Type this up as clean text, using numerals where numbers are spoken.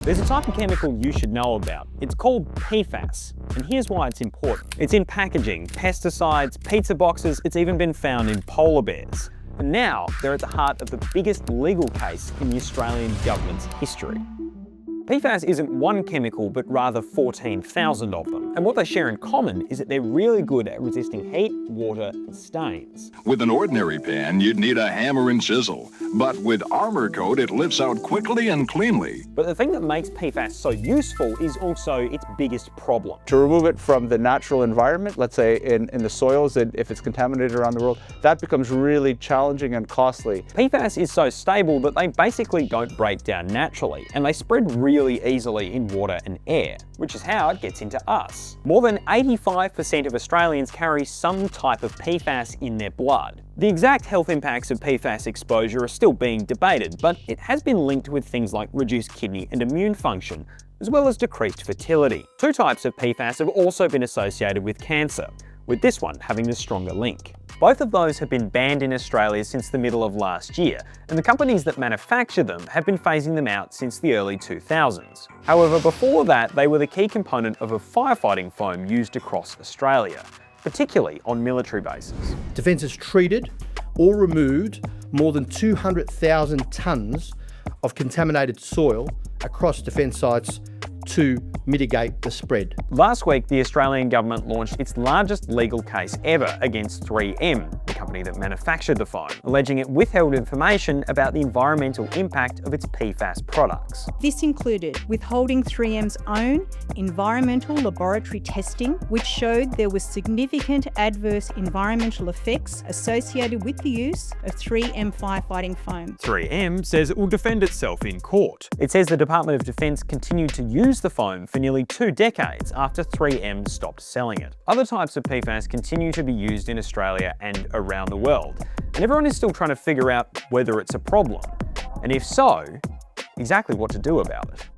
There's a type of chemical you should know about. It's called PFAS, and here's why it's important. It's in packaging, pesticides, pizza boxes, it's even been found in polar bears. And now they're at the heart of the biggest legal case in the Australian government's history. PFAS isn't one chemical, but rather 14,000 of them. And what they share in common is that they're really good at resisting heat, water, and stains. With an ordinary pan, you'd need a hammer and chisel. But with Armor Coat, it lifts out quickly and cleanly. But the thing that makes PFAS so useful is also its biggest problem. To remove it from the natural environment, let's say in the soils, and if it's contaminated around the world, that becomes really challenging and costly. PFAS is so stable that they basically don't break down naturally, and they spread really easily in water and air, which is how it gets into us. More than 85% of Australians carry some type of PFAS in their blood. The exact health impacts of PFAS exposure are still being debated, but it has been linked with things like reduced kidney and immune function, as well as decreased fertility. Two types of PFAS have also been associated with cancer, with this one having the stronger link. Both of those have been banned in Australia since the middle of last year, and the companies that manufacture them have been phasing them out since the early 2000s. However, before that, they were the key component of a firefighting foam used across Australia, particularly on military bases. Defence has treated or removed more than 200,000 tonnes of contaminated soil across defence sites to mitigate the spread. Last week, the Australian government launched its largest legal case ever against 3M, the company that manufactured the foam, alleging it withheld information about the environmental impact of its PFAS products. This included withholding 3M's own environmental laboratory testing, which showed there was significant adverse environmental effects associated with the use of 3M firefighting foam. 3M says it will defend itself in court. It says the Department of Defence continued to use the foam for nearly 2 decades after 3M stopped selling it. Other types of PFAS continue to be used in Australia and around the world, and everyone is still trying to figure out whether it's a problem, and if so, exactly what to do about it.